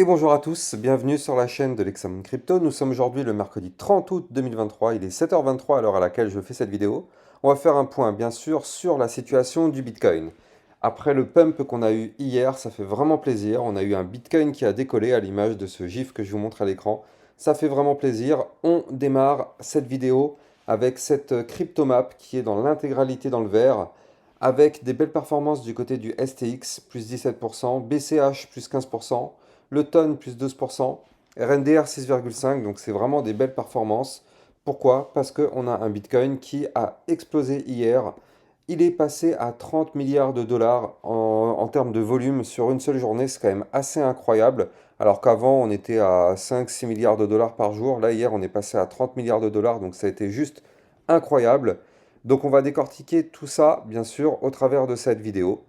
Et bonjour à tous, bienvenue sur la chaîne de l'Examen Crypto. Nous sommes aujourd'hui le mercredi 30 août 2023, il est 7h23 à l'heure à laquelle je fais cette vidéo. On va faire un point bien sûr sur la situation du Bitcoin. Après le pump qu'on a eu hier, ça fait vraiment plaisir. On a eu un Bitcoin qui a décollé à l'image de ce GIF que je vous montre à l'écran. Ça fait vraiment plaisir. On démarre cette vidéo avec cette cryptomap qui est dans l'intégralité dans le vert, avec des belles performances du côté du STX, plus 17%, BCH, plus 15%, le TON plus 12%, RNDR 6,5%, donc c'est vraiment des belles performances. Pourquoi? Parce qu'on a un Bitcoin qui a explosé hier. Il est passé à 30 milliards de dollars en termes de volume sur une seule journée, c'est quand même assez incroyable. Alors qu'avant, on était à 5-6 milliards de dollars par jour. Là, hier, on est passé à 30 milliards de dollars, donc ça a été juste incroyable. Donc on va décortiquer tout ça, bien sûr, au travers de cette vidéo.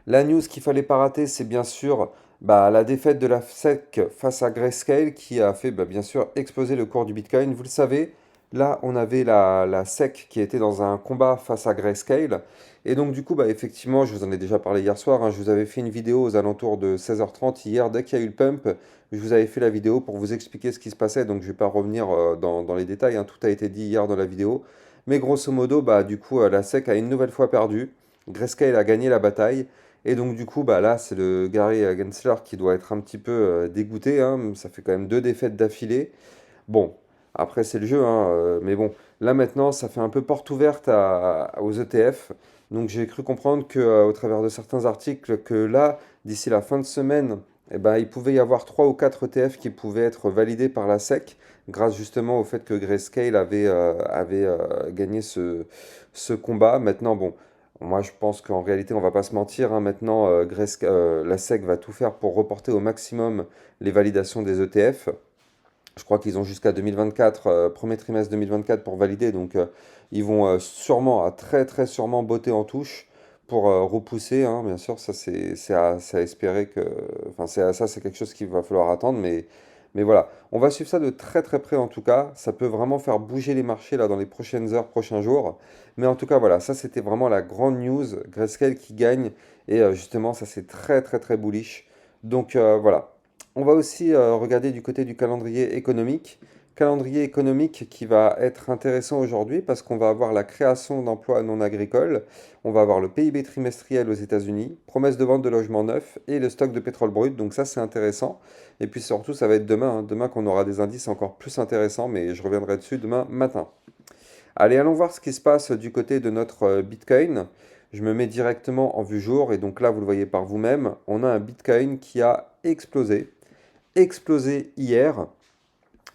La news qu'il fallait pas rater, c'est bien sûr la défaite de la SEC face à Grayscale qui a fait bien sûr exploser le cours du Bitcoin. Vous le savez, là on avait la SEC qui était dans un combat face à Grayscale. Et donc du coup, effectivement, je vous en ai déjà parlé hier soir, hein, je vous avais fait une vidéo aux alentours de 16h30 hier, dès qu'il y a eu le pump, je vous avais fait la vidéo pour vous expliquer ce qui se passait, donc je ne vais pas revenir dans les détails, hein, tout a été dit hier dans la vidéo. Mais grosso modo, du coup, la SEC a une nouvelle fois perdu, Grayscale a gagné la bataille. Et donc du coup, là, c'est le Gary Gensler qui doit être un petit peu dégoûté, hein. Ça fait quand même deux défaites d'affilée. Bon, après c'est le jeu, hein, mais bon, là maintenant, ça fait un peu porte ouverte aux ETF. Donc j'ai cru comprendre que, au travers de certains articles, que là, d'ici la fin de semaine, il pouvait y avoir 3 ou 4 ETF qui pouvaient être validés par la SEC, grâce justement au fait que Grayscale avait gagné ce combat. Maintenant, bon. Moi, je pense qu'en réalité, on va pas se mentir, hein. Maintenant, la SEC va tout faire pour reporter au maximum les validations des ETF. Je crois qu'ils ont jusqu'à 2024, premier trimestre 2024 pour valider. Donc, ils vont sûrement, très très sûrement, botter en touche pour repousser, hein. Bien sûr, ça c'est à espérer que. Enfin, ça c'est quelque chose qu'il va falloir attendre. Mais voilà, on va suivre ça de très très près en tout cas. Ça peut vraiment faire bouger les marchés là dans les prochaines heures, prochains jours. Mais en tout cas, voilà, ça c'était vraiment la grande news. Grayscale qui gagne. Et justement, ça c'est très très très bullish. Donc voilà. On va aussi regarder du côté du calendrier économique. Calendrier économique qui va être intéressant aujourd'hui parce qu'on va avoir la création d'emplois non agricoles, on va avoir le PIB trimestriel aux États-Unis, promesse de vente de logements neufs et le stock de pétrole brut. Donc ça c'est intéressant. Et puis surtout ça va être demain, hein. Demain qu'on aura des indices encore plus intéressants, mais je reviendrai dessus demain matin. Allez, allons voir ce qui se passe du côté de notre Bitcoin. Je me mets directement en vue jour et donc là vous le voyez par vous-même, on a un Bitcoin qui a explosé hier.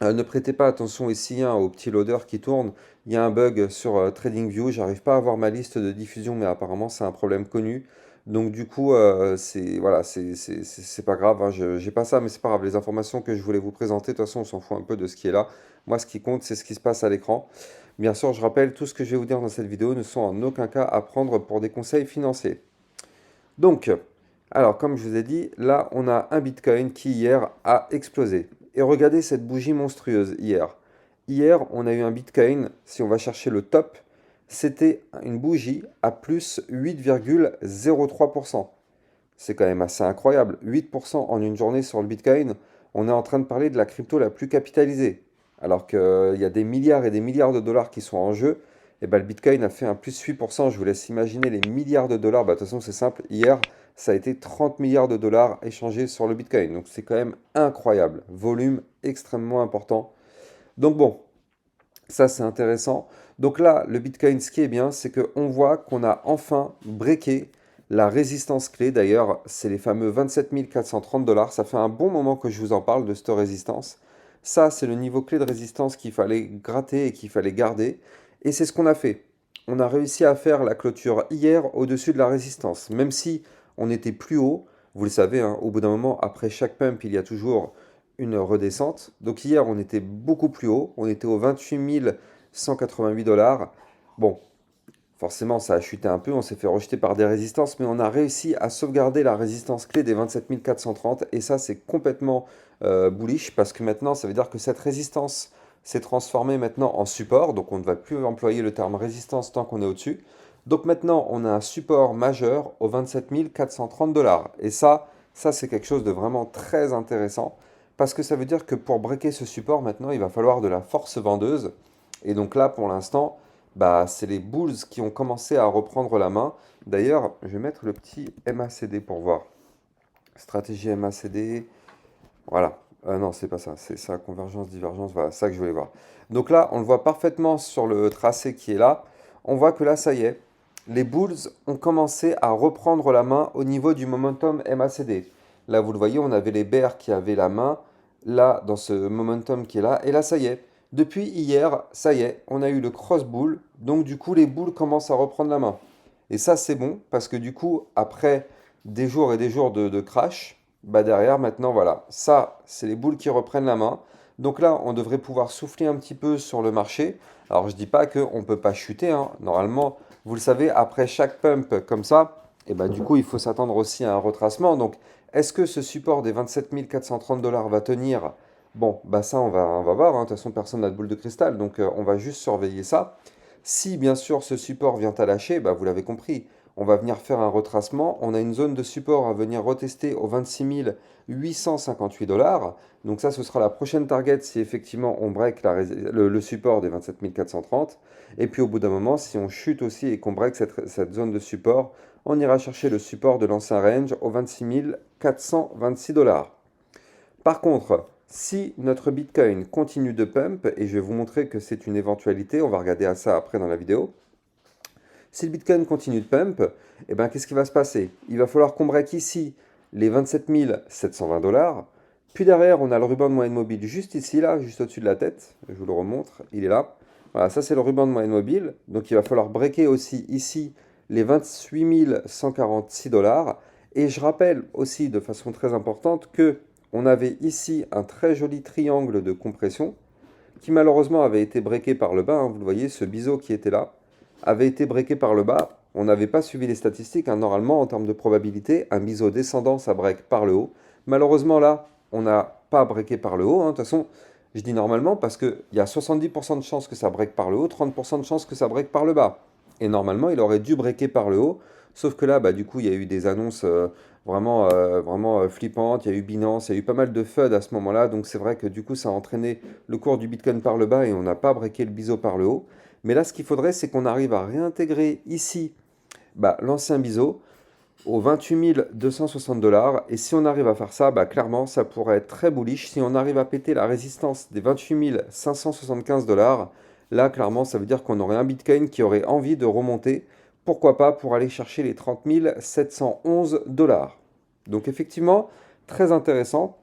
Ne prêtez pas attention ici, hein, au petit loader qui tourne. Il y a un bug sur TradingView. J'arrive pas à voir ma liste de diffusion, mais apparemment c'est un problème connu. Donc du coup, c'est voilà, c'est pas grave, hein, j'ai pas ça, mais c'est pas grave. Les informations que je voulais vous présenter, de toute façon, on s'en fout un peu de ce qui est là. Moi, ce qui compte, c'est ce qui se passe à l'écran. Bien sûr, je rappelle, tout ce que je vais vous dire dans cette vidéo ne sont en aucun cas à prendre pour des conseils financiers. Donc, alors, comme je vous ai dit, là, on a un Bitcoin qui hier a explosé. Et regardez cette bougie monstrueuse hier. Hier, on a eu un Bitcoin, si on va chercher le top, c'était une bougie à plus 8,03%. C'est quand même assez incroyable. 8% en une journée sur le Bitcoin, on est en train de parler de la crypto la plus capitalisée. Alors qu'il y a des milliards et des milliards de dollars qui sont en jeu, et le Bitcoin a fait un plus 8%. Je vous laisse imaginer les milliards de dollars. De toute façon, c'est simple. Hier, ça a été 30 milliards de dollars échangés sur le Bitcoin. Donc c'est quand même incroyable. Volume extrêmement important. Donc bon, ça c'est intéressant. Donc là, le Bitcoin, ce qui est bien, c'est qu'on voit qu'on a enfin breaké la résistance clé. D'ailleurs, c'est les fameux 27 430 dollars. Ça fait un bon moment que je vous en parle de cette résistance. Ça, c'est le niveau clé de résistance qu'il fallait gratter et qu'il fallait garder. Et c'est ce qu'on a fait. On a réussi à faire la clôture hier au-dessus de la résistance. Même si on était plus haut, vous le savez, hein, au bout d'un moment, après chaque pump, il y a toujours une redescente. Donc hier, on était beaucoup plus haut. On était au 28 188 dollars. Bon, forcément, ça a chuté un peu. On s'est fait rejeter par des résistances, mais on a réussi à sauvegarder la résistance clé des 27 430. Et ça, c'est complètement bullish parce que maintenant, ça veut dire que cette résistance s'est transformée maintenant en support. Donc, on ne va plus employer le terme résistance tant qu'on est au-dessus. Donc maintenant, on a un support majeur aux 27 430 dollars. Et ça, Ça, c'est quelque chose de vraiment très intéressant parce que ça veut dire que pour breaker ce support, maintenant, il va falloir de la force vendeuse. Et donc là, pour l'instant, bah, c'est les Bulls qui ont commencé à reprendre la main. D'ailleurs, je vais mettre le petit MACD pour voir. Stratégie MACD. Voilà. Non, c'est pas ça. C'est ça, convergence, divergence. Voilà, c'est ça que je voulais voir. Donc là, on le voit parfaitement sur le tracé qui est là. On voit que là, ça y est, les Bulls ont commencé à reprendre la main au niveau du momentum MACD. Là, vous le voyez, on avait les bears qui avaient la main, là, dans ce momentum qui est là. Et là, ça y est, depuis hier, ça y est, on a eu le cross bull. Donc, du coup, les Bulls commencent à reprendre la main. Et ça, c'est bon, parce que du coup, après des jours et des jours de crash, bah derrière, maintenant, voilà, ça, c'est les Bulls qui reprennent la main. Donc là, on devrait pouvoir souffler un petit peu sur le marché. Alors, je dis pas qu'on ne peut pas chuter, hein. Normalement, vous le savez, après chaque pump comme ça, et ben, du coup, il faut s'attendre aussi à un retracement. Donc, est-ce que ce support des 27 430 dollars va tenir? Bon, bah ça, on va voir, hein. De toute façon, personne n'a de boule de cristal, donc on va juste surveiller ça. Si, bien sûr, ce support vient à lâcher, bah, vous l'avez compris, on va venir faire un retracement. On a une zone de support à venir retester aux 26 858 dollars. Donc ça, ce sera la prochaine target si effectivement on break le support des 27 430. Et puis au bout d'un moment, si on chute aussi et qu'on break cette zone de support, on ira chercher le support de l'ancien range aux 26 426 dollars. Par contre, si notre Bitcoin continue de pump, et je vais vous montrer que c'est une éventualité, on va regarder à ça après dans la vidéo, si le Bitcoin continue de pump, eh ben, qu'est-ce qui va se passer? Il va falloir qu'on break ici les 27 720 dollars. Puis derrière, on a le ruban de moyenne mobile juste ici, là, juste au-dessus de la tête. Je vous le remontre, il est là. Voilà, ça c'est le ruban de moyenne mobile. Donc il va falloir breaker aussi ici les 28 146 dollars. Et je rappelle aussi de façon très importante que on avait ici un très joli triangle de compression qui malheureusement avait été breaké par le bas, hein. Vous le voyez, ce biseau qui était là avait été breaké par le bas. On n'avait pas suivi les statistiques, hein. Normalement, en termes de probabilité, un biseau descendant, ça break par le haut. Malheureusement, là, on n'a pas breaké par le haut, hein. De toute façon, je dis normalement parce qu'il y a 70% de chances que ça break par le haut, 30% de chances que ça break par le bas. Et normalement, il aurait dû breaker par le haut. Sauf que là, bah, du coup, il y a eu des annonces vraiment flippantes. Il y a eu Binance, il y a eu pas mal de FUD à ce moment-là. Donc c'est vrai que du coup, ça a entraîné le cours du Bitcoin par le bas et on n'a pas breaké le biseau par le haut. Mais là, ce qu'il faudrait, c'est qu'on arrive à réintégrer ici bah, l'ancien biseau aux 28 260 dollars. Et si on arrive à faire ça, bah, clairement, ça pourrait être très bullish. Si on arrive à péter la résistance des 28 575 dollars, là, clairement, ça veut dire qu'on aurait un Bitcoin qui aurait envie de remonter. Pourquoi pas pour aller chercher les 30 711 dollars. Donc effectivement, très intéressant.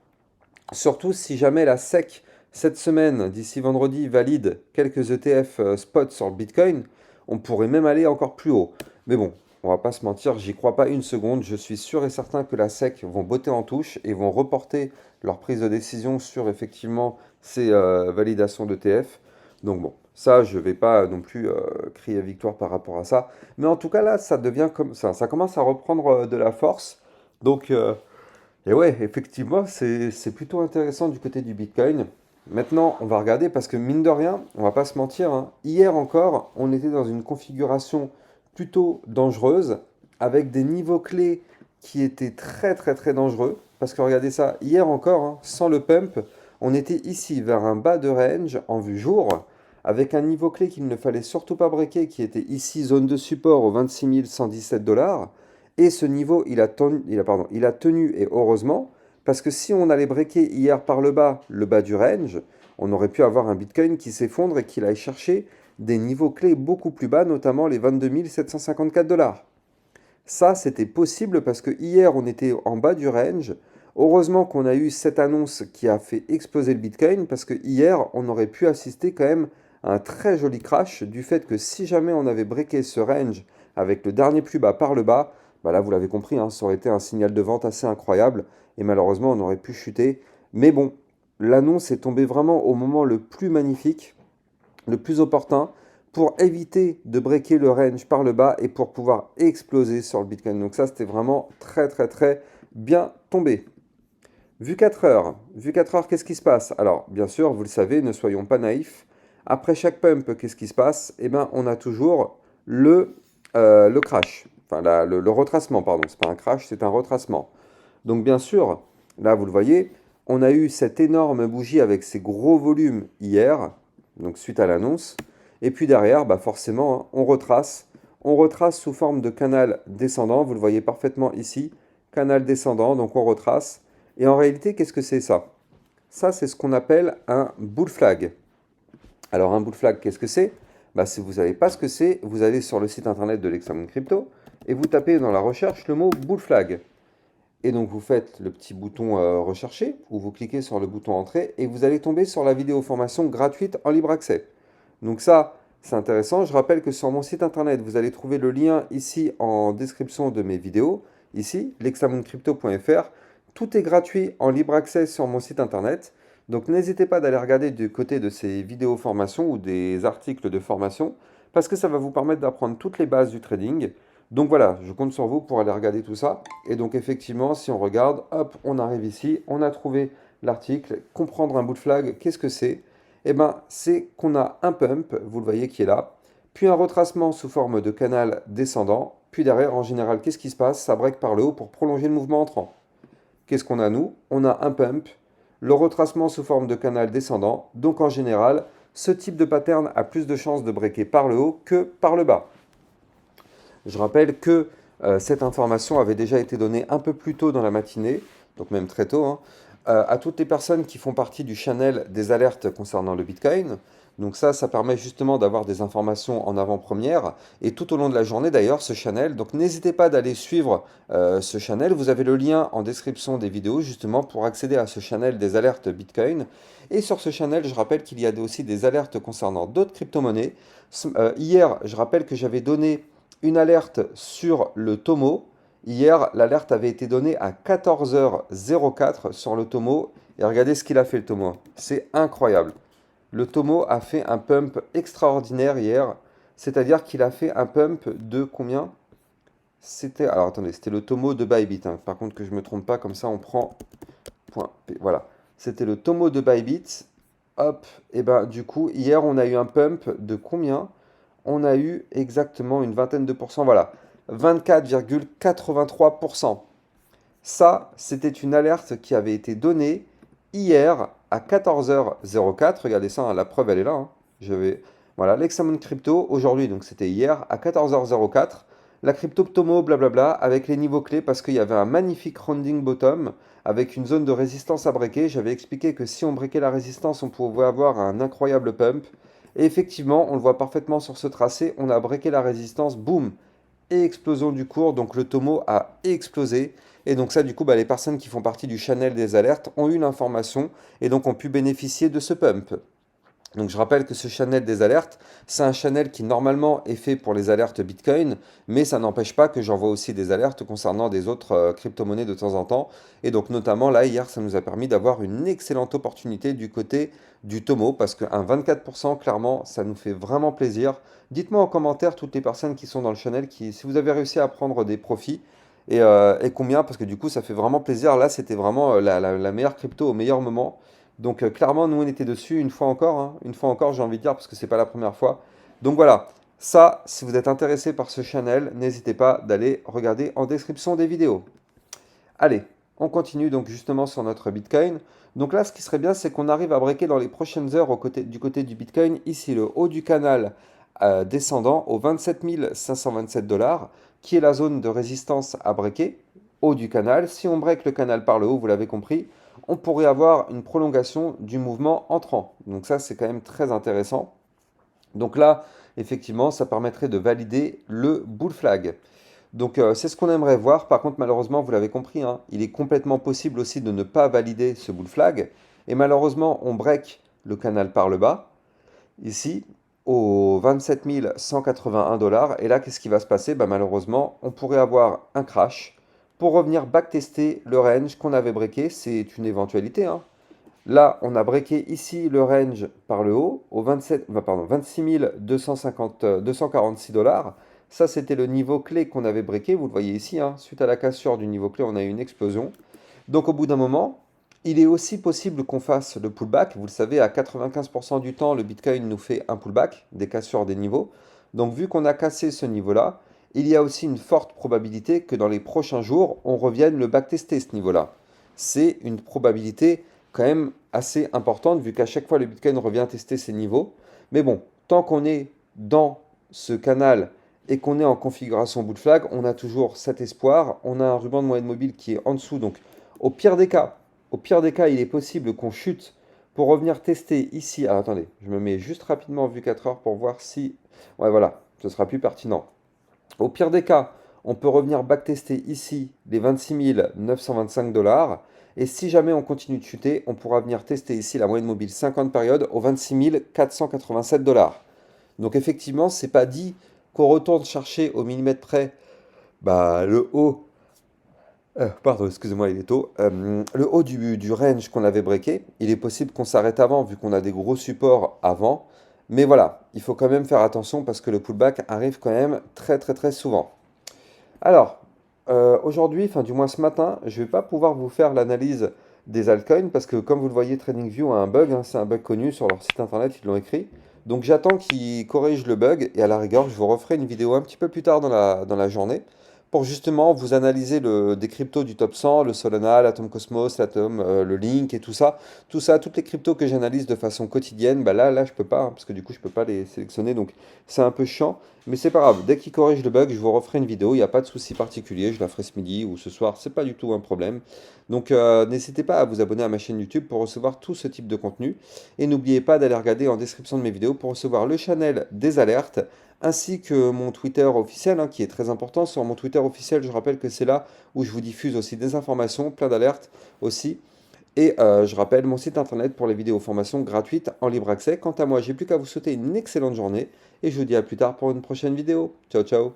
Surtout si jamais la SEC, cette semaine, d'ici vendredi, valide quelques ETF spot sur le Bitcoin, on pourrait même aller encore plus haut. Mais bon, on va pas se mentir, j'y crois pas une seconde. Je suis sûr et certain que la SEC vont botter en touche et vont reporter leur prise de décision sur effectivement ces validations d'ETF. Donc bon, ça, je vais pas non plus crier victoire par rapport à ça. Mais en tout cas, là, ça devient comme ça commence à reprendre de la force. Donc, et ouais, effectivement, c'est plutôt intéressant du côté du Bitcoin. Maintenant, on va regarder parce que mine de rien, on va pas se mentir, hein, hier encore, on était dans une configuration plutôt dangereuse avec des niveaux clés qui étaient très très très dangereux. Parce que regardez ça, hier encore, hein, sans le pump, on était ici vers un bas de range en vue jour avec un niveau clé qu'il ne fallait surtout pas breaker qui était ici zone de support aux 26 117 dollars. Et ce niveau, il a tenu, et heureusement, parce que si on allait breaker hier par le bas du range, on aurait pu avoir un Bitcoin qui s'effondre et qu'il aille chercher des niveaux clés beaucoup plus bas, notamment les 22 754 dollars. Ça, c'était possible parce que hier, on était en bas du range. Heureusement qu'on a eu cette annonce qui a fait exploser le Bitcoin parce que hier, on aurait pu assister quand même à un très joli crash du fait que si jamais on avait breaké ce range avec le dernier plus bas par le bas, bah là, vous l'avez compris, hein, ça aurait été un signal de vente assez incroyable et malheureusement, on aurait pu chuter. Mais bon, l'annonce est tombée vraiment au moment le plus magnifique, le plus opportun pour éviter de breaker le range par le bas et pour pouvoir exploser sur le Bitcoin. Donc ça, c'était vraiment très très très bien tombé. Vu 4 heures, qu'est-ce qui se passe? Alors, bien sûr, vous le savez, ne soyons pas naïfs. Après chaque pump, qu'est-ce qui se passe? Eh bien, on a toujours le crash. Enfin, le retracement, pardon. C'est pas un crash, c'est un retracement. Donc bien sûr, là vous le voyez, on a eu cette énorme bougie avec ces gros volumes hier, donc suite à l'annonce. Et puis derrière, bah forcément, hein, on retrace. On retrace sous forme de canal descendant, vous le voyez parfaitement ici, canal descendant, donc on retrace. Et en réalité, qu'est-ce que c'est ça? Ça, c'est ce qu'on appelle un bull flag. Alors un bull flag, qu'est-ce que c'est? Bah, si vous ne savez pas ce que c'est, vous allez sur le site internet de l'Hexamone Crypto et vous tapez dans la recherche le mot bull flag. Et donc vous faites le petit bouton rechercher ou vous cliquez sur le bouton entrée et vous allez tomber sur la vidéo formation gratuite en libre accès. Donc ça, c'est intéressant. Je rappelle que sur mon site internet, vous allez trouver le lien ici en description de mes vidéos, ici, lexamonecrypto.fr. Tout est gratuit en libre accès sur mon site internet. Donc n'hésitez pas d'aller regarder du côté de ces vidéos formation ou des articles de formation parce que ça va vous permettre d'apprendre toutes les bases du trading. Donc voilà, je compte sur vous pour aller regarder tout ça. Et donc effectivement, si on regarde, hop, on arrive ici, on a trouvé l'article, comprendre un bull flag, qu'est-ce que c'est? Eh bien, c'est qu'on a un pump, vous le voyez qui est là, puis un retracement sous forme de canal descendant, puis derrière, en général, qu'est-ce qui se passe? Ça break par le haut pour prolonger le mouvement entrant. Qu'est-ce qu'on a nous? On a un pump, le retracement sous forme de canal descendant, donc en général, ce type de pattern a plus de chances de breaker par le haut que par le bas. Je rappelle que cette information avait déjà été donnée un peu plus tôt dans la matinée, donc même très tôt, hein, à toutes les personnes qui font partie du channel des alertes concernant le Bitcoin. Donc ça permet justement d'avoir des informations en avant-première et tout au long de la journée d'ailleurs ce channel. Donc n'hésitez pas d'aller suivre ce channel. Vous avez le lien en description des vidéos justement pour accéder à ce channel des alertes Bitcoin. Et sur ce channel, je rappelle qu'il y a aussi des alertes concernant d'autres crypto-monnaies. Hier, je rappelle que j'avais donné une alerte sur le Tomo. Hier, l'alerte avait été donnée à 14h04 sur le Tomo. Et regardez ce qu'il a fait le Tomo. C'est incroyable. Le Tomo a fait un pump extraordinaire hier. C'est-à-dire qu'il a fait un pump de combien? C'était, alors attendez, c'était le Tomo de Bybit, hein. Par contre que je ne me trompe pas, comme ça on prend point P. Voilà. C'était le Tomo de Bybit. Hop. Et ben du coup, hier on a eu un pump de combien? On a eu exactement une vingtaine de pourcents, voilà, 24,83%. Ça, c'était une alerte qui avait été donnée hier à 14h04. Regardez ça, hein, la preuve, elle est là, hein. Voilà, l'Hexamone Crypto, aujourd'hui, donc c'était hier, à 14h04. La crypto Tomo, blablabla, avec les niveaux clés, parce qu'il y avait un magnifique rounding bottom, avec une zone de résistance à breaker. J'avais expliqué que si on breakait la résistance, on pouvait avoir un incroyable pump. Et effectivement, on le voit parfaitement sur ce tracé, on a breaké la résistance, boum, et explosion du cours, donc le Tomo a explosé. Et donc ça, du coup, bah, les personnes qui font partie du channel des alertes ont eu l'information et donc ont pu bénéficier de ce pump. Donc je rappelle que ce channel des alertes, c'est un channel qui normalement est fait pour les alertes Bitcoin, mais ça n'empêche pas que j'envoie aussi des alertes concernant des autres crypto-monnaies de temps en temps. Et donc notamment là, hier, ça nous a permis d'avoir une excellente opportunité du côté du Tomo, parce qu'un 24%, clairement, ça nous fait vraiment plaisir. Dites-moi en commentaire, toutes les personnes qui sont dans le channel, si vous avez réussi à prendre des profits, et combien, parce que du coup, ça fait vraiment plaisir. Là, c'était vraiment la meilleure crypto au meilleur moment. Donc clairement, nous, on était dessus une fois encore, hein. Une fois encore, j'ai envie de dire, parce que c'est pas la première fois. Donc voilà, ça, si vous êtes intéressé par ce channel, n'hésitez pas d'aller regarder en description des vidéos. Allez, on continue donc justement sur notre Bitcoin. Donc là, ce qui serait bien, c'est qu'on arrive à breaker dans les prochaines heures du côté du Bitcoin, ici le haut du canal descendant au 27 527 $, qui est la zone de résistance à breaker, haut du canal. Si on break le canal par le haut, vous l'avez compris, on pourrait avoir une prolongation du mouvement entrant. Donc ça, c'est quand même très intéressant. Donc là, effectivement, ça permettrait de valider le bull flag. Donc c'est ce qu'on aimerait voir. Par contre, malheureusement, vous l'avez compris, hein, il est complètement possible aussi de ne pas valider ce bull flag. Et malheureusement, on break le canal par le bas, ici, au 27 181 $. Et là, qu'est-ce qui va se passer? Bah, malheureusement, on pourrait avoir un crash pour revenir backtester le range qu'on avait breaké. C'est une éventualité, hein. Là, on a breaké ici le range par le haut au 26 246 $. Ça, c'était le niveau clé qu'on avait breaké. Vous le voyez ici, hein. Suite à la cassure du niveau clé, on a eu une explosion. Donc, au bout d'un moment, il est aussi possible qu'on fasse le pullback. Vous le savez, à 95% du temps, le Bitcoin nous fait un pullback, des cassures des niveaux. Donc, vu qu'on a cassé ce niveau-là, il y a aussi une forte probabilité que dans les prochains jours, on revienne le backtester ce niveau-là. C'est une probabilité quand même assez importante vu qu'à chaque fois le Bitcoin revient tester ses niveaux. Mais bon, tant qu'on est dans ce canal et qu'on est en configuration boot flag, on a toujours cet espoir. On a un ruban de moyenne mobile qui est en dessous. Donc au pire des cas, il est possible qu'on chute pour revenir tester ici. Alors attendez, je me mets juste rapidement en vue 4 heures pour voir si... Ouais voilà, ce sera plus pertinent. Au pire des cas, on peut revenir backtester ici les 26 925 $. Et si jamais on continue de chuter, on pourra venir tester ici la moyenne mobile 50 périodes aux 26 487 $. Donc effectivement, c'est pas dit qu'on retourne chercher au millimètre près le haut. Pardon, excusez-moi, il est tôt. Le haut du range qu'on avait breaké. Il est possible qu'on s'arrête avant vu qu'on a des gros supports avant. Mais voilà, il faut quand même faire attention parce que le pullback arrive quand même très très très souvent. Alors, aujourd'hui, enfin du moins ce matin, je ne vais pas pouvoir vous faire l'analyse des altcoins parce que comme vous le voyez, TradingView a un bug, hein, c'est un bug connu sur leur site internet, ils l'ont écrit. Donc j'attends qu'ils corrigent le bug et à la rigueur, je vous referai une vidéo un petit peu plus tard dans la journée pour justement vous analyser des cryptos du top 100, le Solana, l'Atom Cosmos, l'Atom, le Link et tout ça. Tout ça, toutes les cryptos que j'analyse de façon quotidienne, bah là je peux pas, hein, parce que du coup je peux pas les sélectionner, donc c'est un peu chiant. Mais c'est pas grave, dès qu'ils corrigent le bug, je vous referai une vidéo, il n'y a pas de souci particulier, je la ferai ce midi ou ce soir, c'est pas du tout un problème. Donc n'hésitez pas à vous abonner à ma chaîne YouTube pour recevoir tout ce type de contenu. Et n'oubliez pas d'aller regarder en description de mes vidéos pour recevoir le channel des alertes, ainsi que mon Twitter officiel, hein, qui est très important. Sur mon Twitter officiel, je rappelle que c'est là où je vous diffuse aussi des informations, plein d'alertes aussi. Et je rappelle mon site internet pour les vidéos formations gratuites en libre accès. Quant à moi, j'ai plus qu'à vous souhaiter une excellente journée et je vous dis à plus tard pour une prochaine vidéo. Ciao ciao.